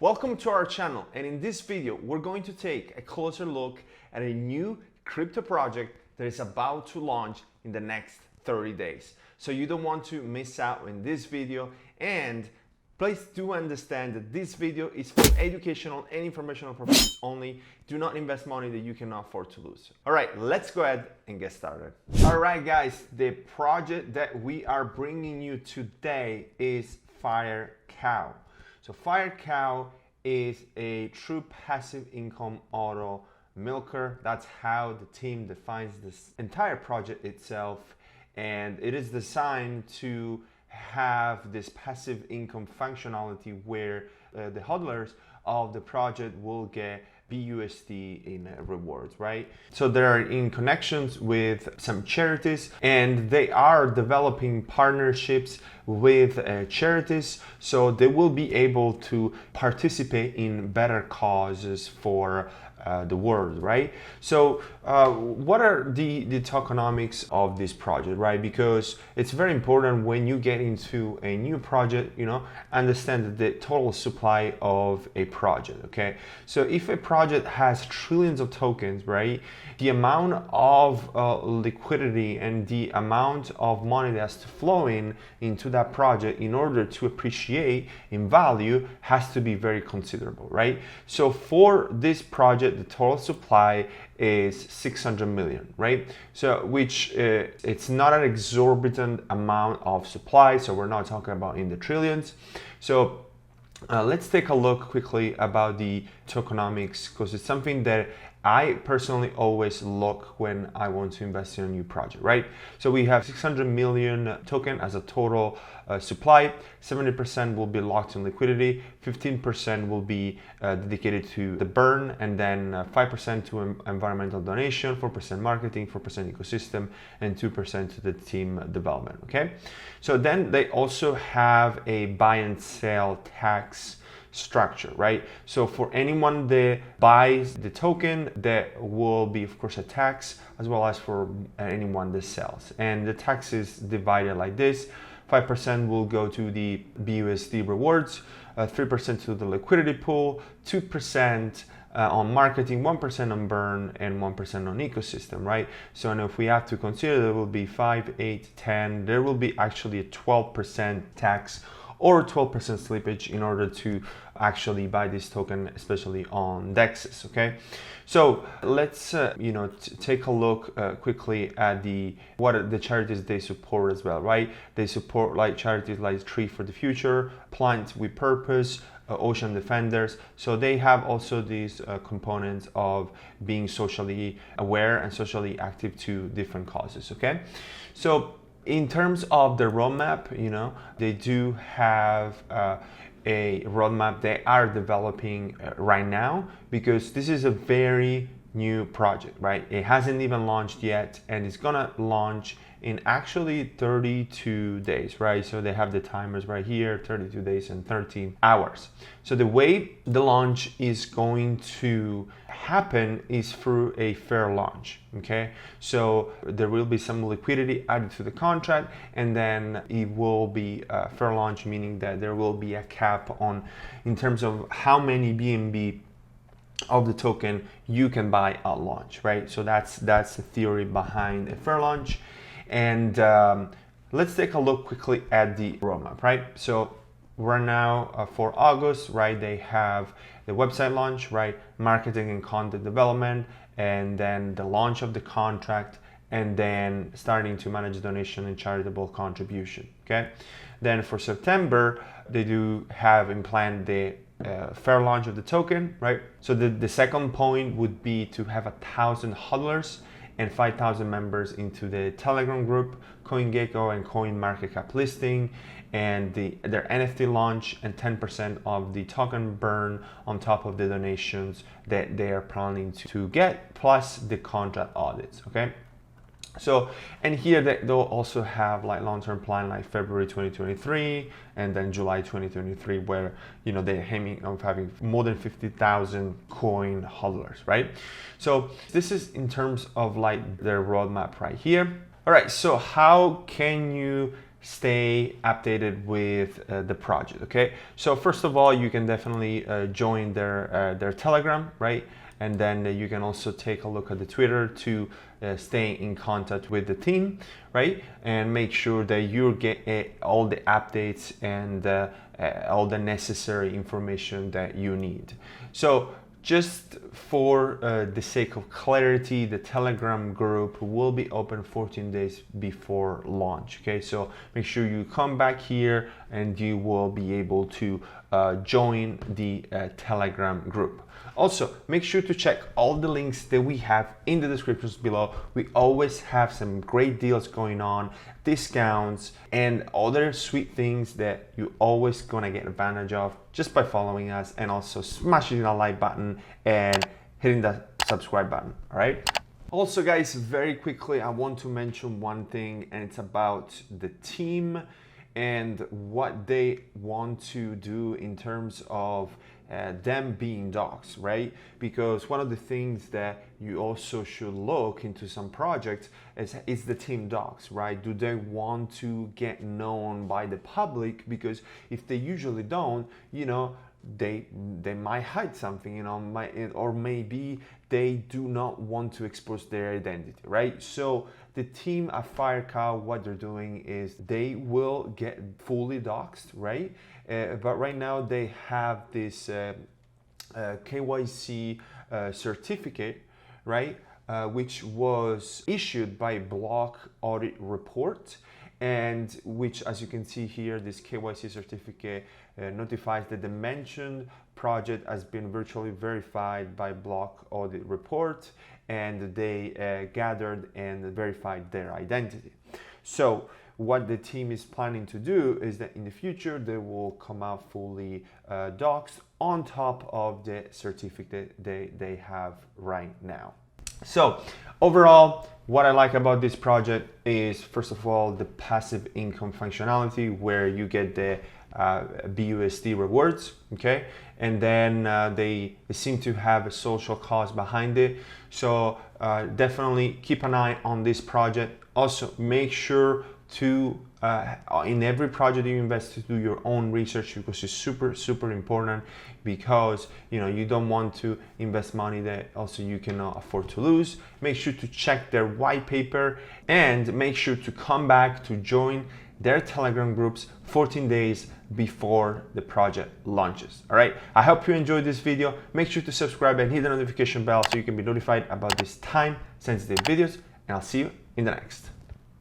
Welcome to our channel, and in this video we're going to take a closer look at a new crypto project that is about to launch in the next 30 days. So you don't want to miss out in this video, and please do understand that this video is for educational and informational purposes only. Do not invest money that you cannot afford to lose. All right, let's go ahead and get started. All right guys, the project that we are bringing you today is Fyrecow. So Fyrecow is a true passive income auto milker. That's how the team defines this entire project itself. And it is designed to have this passive income functionality where the hodlers of the project will get BUSD in rewards, right? So they are in connections with some charities, and they are developing partnerships with charities, so they will be able to participate in better causes for the world, right? So what are the tokenomics of this project, right? Because it's very important when you get into a new project, understand the total supply of a project, okay? So if a project has trillions of tokens, right, the amount of liquidity and the amount of money that has to flow into that project in order to appreciate in value has to be very considerable, right? So for this project, the total supply is 600 million, right? So which it's not an exorbitant amount of supply, so we're not talking about in the trillions. So let's take a look quickly about the tokenomics, because it's something that I personally always look when I want to invest in a new project, right? So we have 600 million token as a total supply. 70% will be locked in liquidity, 15% will be dedicated to the burn, and then 5% to environmental donation, 4% marketing, 4% ecosystem, and 2% to the team development, okay? So then they also have a buy and sell tax structure, right? So for anyone that buys the token, there will be of course a tax, as well as for anyone that sells, and the tax is divided like this: 5% will go to the BUSD rewards, 3% to the liquidity pool, 2% on marketing, 1% on burn, and 1% on ecosystem, right? So and if we have to consider, there will be 5, 8, 10, there will be actually a 12% tax or 12% slippage in order to actually buy this token, especially on DEXs, okay? So let's take a look quickly at what are the charities they support as well, right? They support like charities like Tree for the Future, Plant with Purpose, Ocean Defenders. So they have also these components of being socially aware and socially active to different causes, okay? So in terms of the roadmap, they do have a roadmap they are developing right now, because this is a very new project, right? It hasn't even launched yet, and it's gonna launch in actually 32 days, right? So they have the timers right here, 32 days and 13 hours. So the way the launch is going to happen is through a fair launch, okay? So there will be some liquidity added to the contract, and then it will be a fair launch, meaning that there will be a cap on in terms of how many BNB of the token you can buy at launch, right? So that's the theory behind a fair launch. And let's take a look quickly at the roadmap, right? So we're now for August, right? They have the website launch, right? Marketing and content development, and then the launch of the contract, and then starting to manage donation and charitable contribution, okay? Then for September, they do have in plan the fair launch of the token, right? So the second point would be to have 1,000 hodlers and 5,000 members into the Telegram group, CoinGecko and CoinMarketCap listing, and their NFT launch, and 10% of the token burn on top of the donations that they are planning to get, plus the contract audits, okay? So, and here they'll also have like long-term plan like February 2023 and then July 2023, where they're aiming of having more than 50,000 coin hodlers, right? So this is in terms of like their roadmap right here. All right, so how can you stay updated with the project. Okay, so first of all, you can definitely join their Telegram, right? And then you can also take a look at the Twitter to stay in contact with the team, right? And make sure that you get all the updates and all the necessary information that you need. So just for the sake of clarity, the Telegram group will be open 14 days before launch. Okay, so make sure you come back here and you will be able to join the Telegram group. Also, make sure to check all the links that we have in the descriptions below. We always have some great deals going on, discounts, and other sweet things that you always gonna get advantage of just by following us, and also smashing the like button and hitting the subscribe button, all right? Also guys, very quickly, I want to mention one thing, and it's about the team and what they want to do in terms of them being docs, right? Because one of the things that you also should look into some projects is the team docs, right? Do they want to get known by the public? Because if they usually don't, you know, they might hide something, you know, or maybe they do not want to expose their identity, right? So the team at Fyrecow, what they're doing is they will get fully doxed, right? But right now they have this KYC certificate, right? Which was issued by Block Audit Report, and which, as you can see here, this KYC certificate notifies that the mentioned project has been virtually verified by Block Audit Report, and they gathered and verified their identity. So what the team is planning to do is that in the future they will come out fully doxed on top of the certificate they have right now. So overall, what I like about this project is, first of all, the passive income functionality where you get the BUSD rewards, okay? And then they seem to have a social cause behind it. So definitely keep an eye on this project. Also, make sure to in every project you invest, to do your own research, because it's super important, because you know you don't want to invest money that also you cannot afford to lose. Make sure to check their white paper, and make sure to come back to join their Telegram groups 14 days before the project launches. All right, I hope you enjoyed this video. Make sure to subscribe and hit the notification bell so you can be notified about these time sensitive videos, and I'll see you in the next.